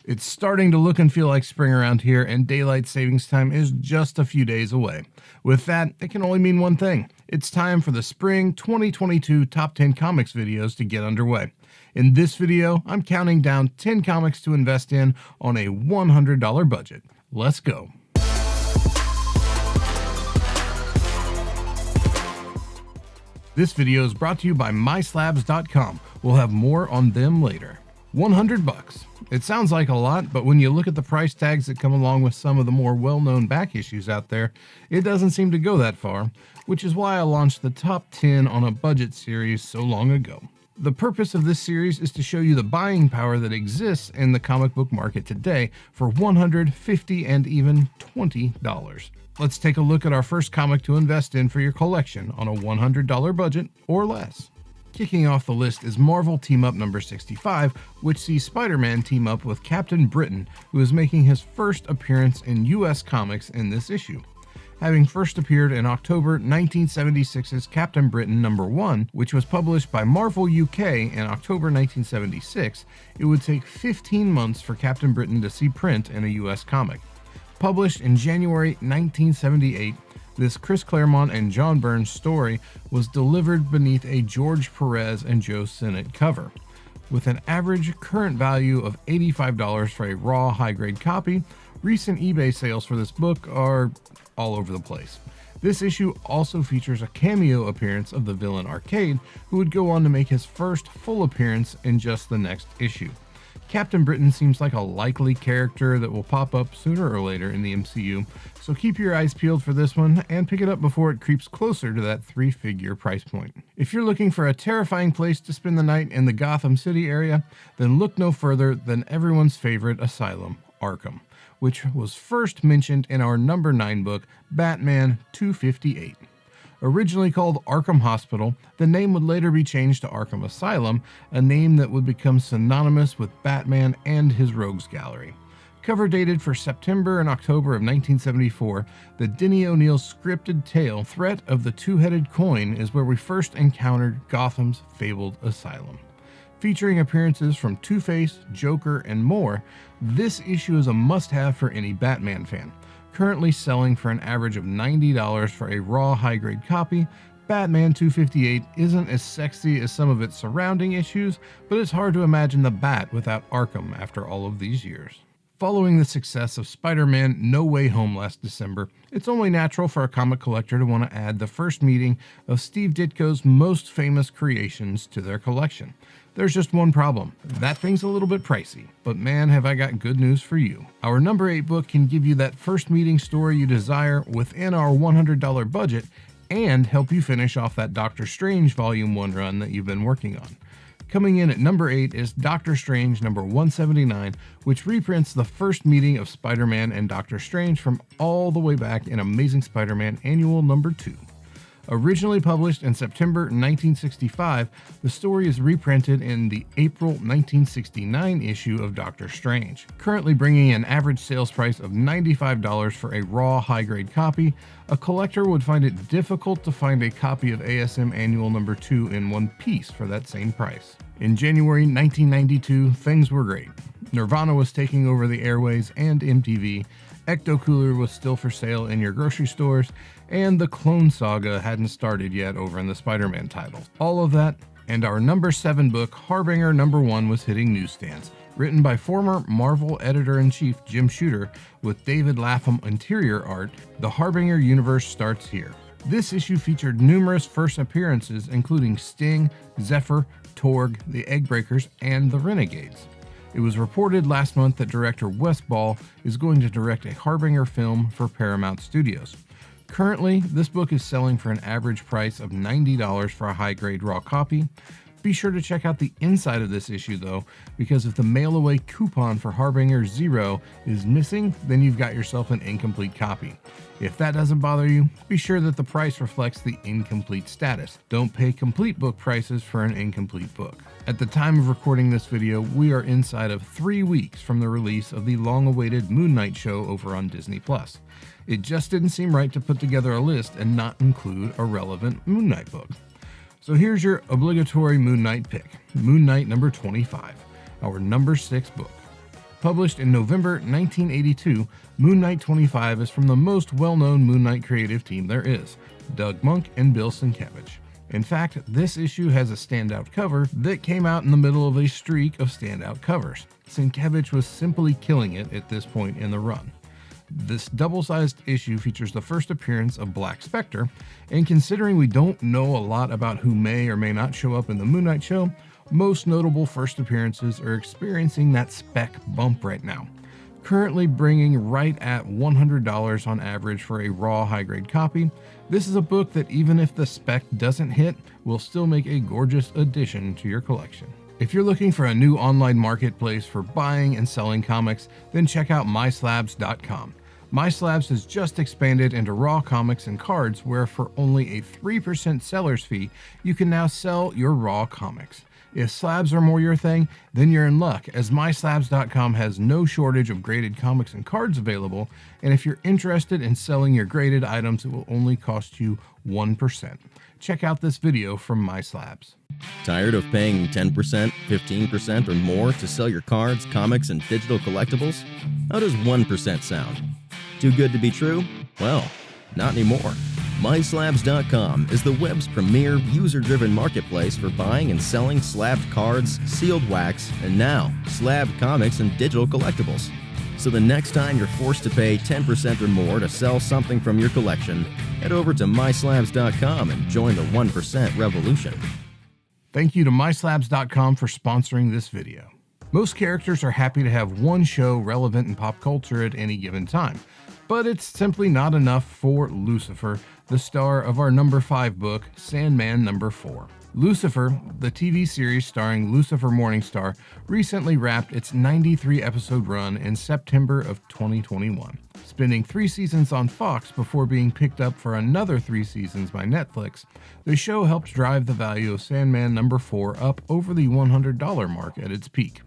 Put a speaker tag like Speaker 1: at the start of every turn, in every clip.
Speaker 1: It's starting to look and feel like spring around here, and daylight savings time is just a few days away. With that, it can only mean one thing. It's time for the spring 2022 Top 10 Comics videos to get underway. In this video, I'm counting down 10 comics to invest in on a $100 budget. Let's go. This video is brought to you by MySlabs.com. We'll have more on them later. $100. It sounds like a lot, but when you look at the price tags that come along with some of the more well-known back issues out there, it doesn't seem to go that far, which is why I launched the top 10 on a budget series so long ago. The purpose of this series is to show you the buying power that exists in the comic book market today for $100, $50, and even $20. Let's take a look at our first comic to invest in for your collection on a $100 budget or less. Kicking off the list is Marvel Teamup number 65, which sees Spider-Man team up with Captain Britain, who is making his first appearance in US Comics in this issue. Having first appeared in October 1976's Captain Britain number 1, which was published by Marvel UK in October 1976, it would take 15 months for Captain Britain to see print in a US comic. Published in January 1978, this Chris Claremont and John Byrne's story was delivered beneath a George Perez and Joe Sinnott cover. With an average current value of $85 for a raw high-grade copy, recent eBay sales for this book are all over the place. This issue also features a cameo appearance of the villain Arcade, who would go on to make his first full appearance in just the next issue. Captain Britain seems like a likely character that will pop up sooner or later in the MCU, so keep your eyes peeled for this one and pick it up before it creeps closer to that 3-figure price point. If you're looking for a terrifying place to spend the night in the Gotham City area, then look no further than everyone's favorite asylum, Arkham, which was first mentioned in our number 9 book, Batman 258. Originally called Arkham Hospital, the name would later be changed to Arkham Asylum, a name that would become synonymous with Batman and his Rogues Gallery. Cover dated for September and October of 1974, the Denny O'Neil scripted tale Threat of the Two-Headed Coin is where we first encountered Gotham's fabled asylum. Featuring appearances from Two-Face, Joker, and more, this issue is a must-have for any Batman fan. Currently selling for an average of $90 for a raw high-grade copy, Batman 258 isn't as sexy as some of its surrounding issues, but it's hard to imagine the Bat without Arkham after all of these years. Following the success of Spider-Man No Way Home last December, it's only natural for a comic collector to want to add the first meeting of Steve Ditko's most famous creations to their collection. There's just one problem. That thing's a little bit pricey, but man, have I got good news for you. Our number 8 book can give you that first meeting story you desire within our $100 budget and help you finish off that Doctor Strange Volume 1 run that you've been working on. Coming in at number 8 is Doctor Strange number 179, which reprints the first meeting of Spider-Man and Doctor Strange from all the way back in Amazing Spider-Man Annual number 2. Originally published in September 1965, the story is reprinted in the April 1969 issue of Doctor Strange. Currently bringing an average sales price of $95 for a raw high-grade copy, a collector would find it difficult to find a copy of ASM Annual number 2 in one piece for that same price. In January 1992, things were great. Nirvana was taking over the airways and MTV, Ecto Cooler was still for sale in your grocery stores, and the Clone Saga hadn't started yet over in the Spider-Man titles. All of that, and our number 7 book, Harbinger number 1, was hitting newsstands. Written by former Marvel editor-in-chief Jim Shooter with David Lapham interior art, the Harbinger universe starts here. This issue featured numerous first appearances including Sting, Zephyr, Torg, the Eggbreakers, and the Renegades. It was reported last month that director Wes Ball is going to direct a Harbinger film for Paramount Studios. Currently, this book is selling for an average price of $90 for a high-grade raw copy. Be sure to check out the inside of this issue though, because if the mail-away coupon for Harbinger 0 is missing, then you've got yourself an incomplete copy. If that doesn't bother you, be sure that the price reflects the incomplete status. Don't pay complete book prices for an incomplete book. At the time of recording this video, we are inside of 3 weeks from the release of the long-awaited Moon Knight show over on Disney+. It just didn't seem right to put together a list and not include a relevant Moon Knight book. So here's your obligatory Moon Knight pick, Moon Knight number 25, our number 6 book. Published in November 1982, Moon Knight 25 is from the most well-known Moon Knight creative team there is, Doug Monk and Bill Sienkiewicz. In fact, this issue has a standout cover that came out in the middle of a streak of standout covers. Sienkiewicz was simply killing it at this point in the run. This double-sized issue features the first appearance of Black Spectre, and considering we don't know a lot about who may or may not show up in the Moon Knight show, most notable first appearances are experiencing that spec bump right now, currently bringing right at $100 on average for a raw high-grade copy. This is a book that even if the spec doesn't hit, will still make a gorgeous addition to your collection. If you're looking for a new online marketplace for buying and selling comics, then check out MySlabs.com. MySlabs has just expanded into raw comics and cards where for only a 3% seller's fee, you can now sell your raw comics. If slabs are more your thing, then you're in luck, as MySlabs.com has no shortage of graded comics and cards available, and if you're interested in selling your graded items, it will only cost you 1%. Check out this video from MySlabs.
Speaker 2: Tired of paying 10%, 15%, or more to sell your cards, comics, and digital collectibles? How does 1% sound? Too good to be true? Well, not anymore. MySlabs.com is the web's premier user-driven marketplace for buying and selling slabbed cards, sealed wax, and now slabbed comics and digital collectibles. So the next time you're forced to pay 10% or more to sell something from your collection, head over to MySlabs.com and join the 1% revolution.
Speaker 1: Thank you to MySlabs.com for sponsoring this video. Most characters are happy to have one show relevant in pop culture at any given time, but it's simply not enough for Lucifer, the star of our number 5 book, Sandman number 4. Lucifer, the TV series starring Lucifer Morningstar, recently wrapped its 93-episode run in September of 2021. Spending 3 seasons on Fox before being picked up for another 3 seasons by Netflix, the show helped drive the value of Sandman number 4 up over the $100 mark at its peak.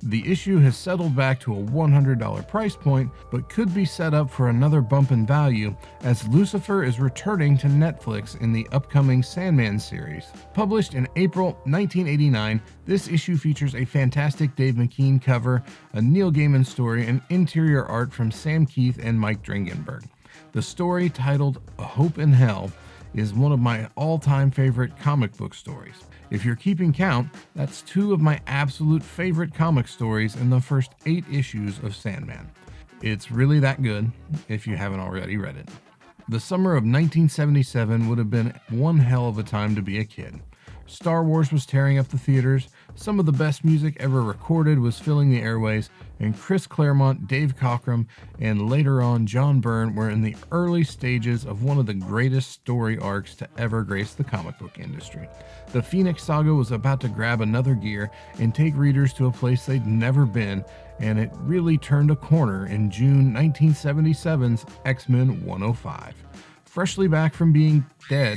Speaker 1: The issue has settled back to a $100 price point, but could be set up for another bump in value as Lucifer is returning to Netflix in the upcoming Sandman series. Published in April 1989, this issue features a fantastic Dave McKean cover, a Neil Gaiman story, and interior art from Sam Keith and Mike Dringenberg. The story, titled A Hope in Hell, is one of my all-time favorite comic book stories. If you're keeping count, that's 2 of my absolute favorite comic stories in the first 8 issues of Sandman. It's really that good if you haven't already read it. The summer of 1977 would have been one hell of a time to be a kid. Star Wars was tearing up the theaters, some of the best music ever recorded was filling the airways, and Chris Claremont, Dave Cockrum, and later on John Byrne were in the early stages of one of the greatest story arcs to ever grace the comic book industry. The Phoenix Saga was about to grab another gear and take readers to a place they'd never been, and it really turned a corner in June 1977's X-Men 105. Freshly back from being dead,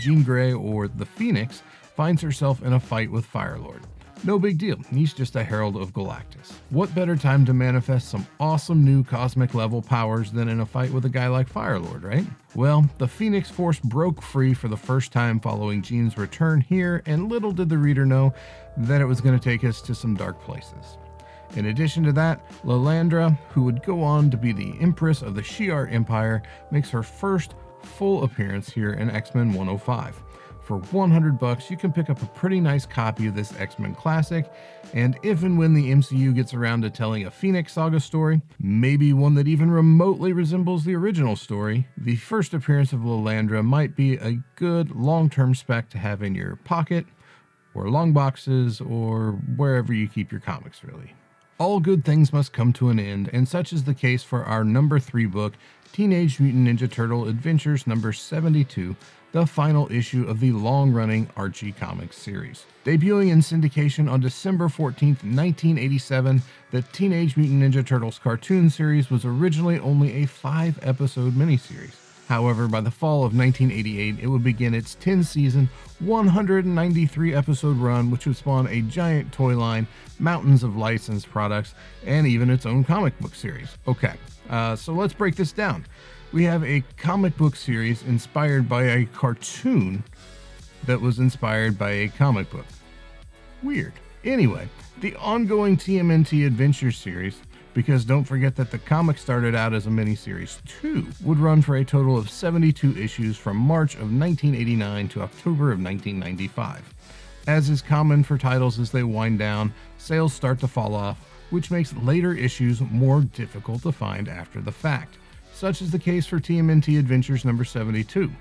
Speaker 1: Jean Grey, or the Phoenix, finds herself in a fight with Firelord. No big deal, he's just a herald of Galactus. What better time to manifest some awesome new cosmic level powers than in a fight with a guy like Firelord, right? Well, the Phoenix Force broke free for the first time following Jean's return here, and little did the reader know that it was going to take us to some dark places. In addition to that, Lilandra, who would go on to be the Empress of the Shi'ar Empire, makes her first full appearance here in X-Men 105. For $100, you can pick up a pretty nice copy of this X-Men classic, and if and when the MCU gets around to telling a Phoenix Saga story, maybe one that even remotely resembles the original story, the first appearance of Lilandra might be a good long-term spec to have in your pocket, or long boxes, or wherever you keep your comics, really. All good things must come to an end, and such is the case for our number 3 book, Teenage Mutant Ninja Turtle Adventures number 72, the final issue of the long-running Archie Comics series. Debuting in syndication on December 14th, 1987, the Teenage Mutant Ninja Turtles cartoon series was originally only a 5-episode miniseries. However, by the fall of 1988, it would begin its 10-season, 193-episode run, which would spawn a giant toy line, mountains of licensed products, and even its own comic book series. Okay, so let's break this down. We have a comic book series inspired by a cartoon that was inspired by a comic book. Weird. Anyway, the ongoing TMNT Adventures series because don't forget that the comic started out as a miniseries too, would run for a total of 72 issues from March of 1989 to October of 1995. As is common for titles as they wind down, sales start to fall off, which makes later issues more difficult to find after the fact. Such is the case for TMNT Adventures number 72.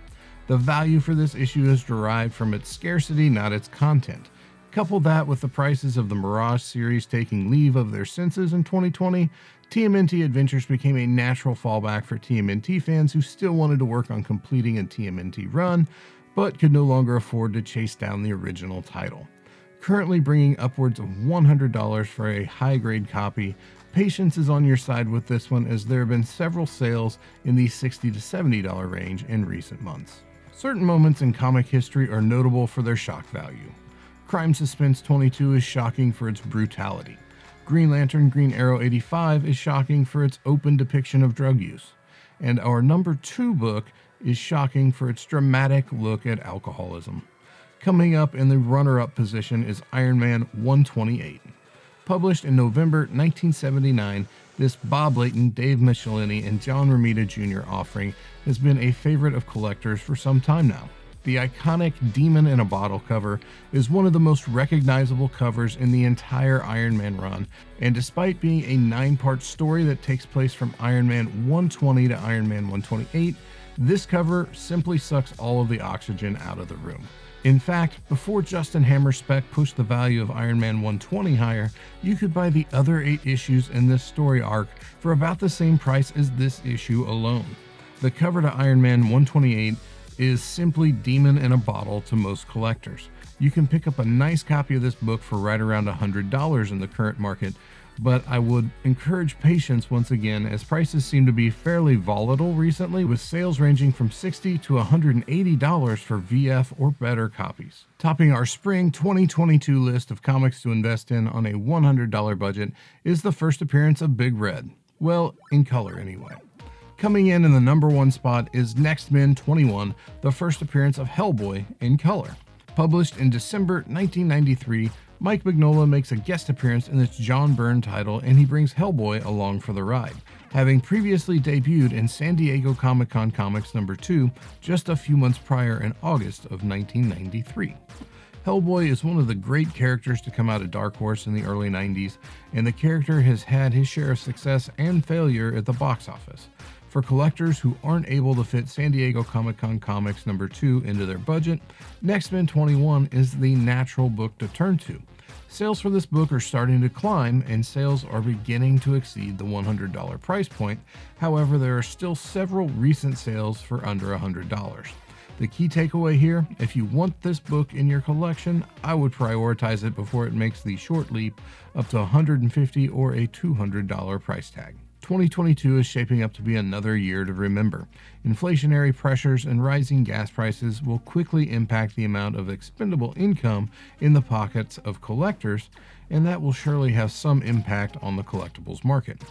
Speaker 1: The value for this issue is derived from its scarcity, not its content. Couple that with the prices of the Mirage series taking leave of their senses in 2020, TMNT Adventures became a natural fallback for TMNT fans who still wanted to work on completing a TMNT run, but could no longer afford to chase down the original title. Currently bringing upwards of $100 for a high-grade copy, patience is on your side with this one, as there have been several sales in the $60 to $70 range in recent months. Certain moments in comic history are notable for their shock value. Crime Suspense 22 is shocking for its brutality. Green Lantern Green Arrow 85 is shocking for its open depiction of drug use. And our number 2 book is shocking for its dramatic look at alcoholism. Coming up in the runner-up position is Iron Man 128. Published in November 1979, this Bob Layton, Dave Michelini, and John Romita Jr. offering has been a favorite of collectors for some time now. The iconic Demon in a Bottle cover is one of the most recognizable covers in the entire Iron Man run, and despite being a 9-part story that takes place from Iron Man 120 to Iron Man 128, this cover simply sucks all of the oxygen out of the room. In fact, before Justin Hammer's spec pushed the value of Iron Man 120 higher, you could buy the other 8 issues in this story arc for about the same price as this issue alone. The cover to Iron Man 128 is simply Demon in a Bottle to most collectors. You can pick up a nice copy of this book for right around $100 in the current market, but I would encourage patience once again, as prices seem to be fairly volatile recently, with sales ranging from $60 to $180 for VF or better copies. Topping our spring 2022 list of comics to invest in on a $100 budget is the first appearance of Big Red. Well, in color anyway. Coming in the number 1 spot is Next Men 21, the first appearance of Hellboy in color. Published in December 1993, Mike Mignola makes a guest appearance in this John Byrne title, and he brings Hellboy along for the ride, having previously debuted in San Diego Comic-Con Comics number 2 just a few months prior in August of 1993. Hellboy is one of the great characters to come out of Dark Horse in the early 90s, and the character has had his share of success and failure at the box office. For collectors who aren't able to fit San Diego Comic-Con Comics number 2 into their budget, Next Men 21 is the natural book to turn to. Sales for this book are starting to climb, and sales are beginning to exceed the $100 price point. However, there are still several recent sales for under $100. The key takeaway here: if you want this book in your collection, I would prioritize it before it makes the short leap up to $150 or a $200 price tag. 2022 is shaping up to be another year to remember. Inflationary pressures and rising gas prices will quickly impact the amount of expendable income in the pockets of collectors, and that will surely have some impact on the collectibles market.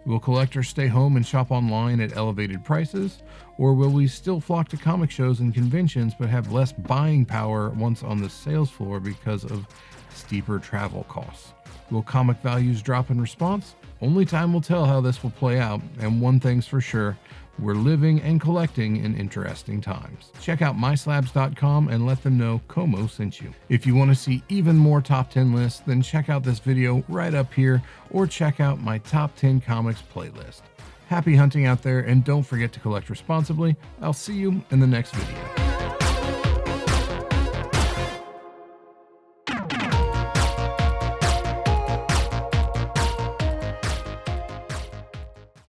Speaker 1: Will collectors stay home and shop online at elevated prices, or will we still flock to comic shows and conventions but have less buying power once on the sales floor because of steeper travel costs? Will comic values drop in response? Only time will tell how this will play out, and one thing's for sure: we're living and collecting in interesting times. Check out myslabs.com and let them know Como sent you. If you want to see even more top 10 lists, then check out this video right up here, or check out my top 10 comics playlist. Happy hunting out there, and don't forget to collect responsibly. I'll see you in the next video.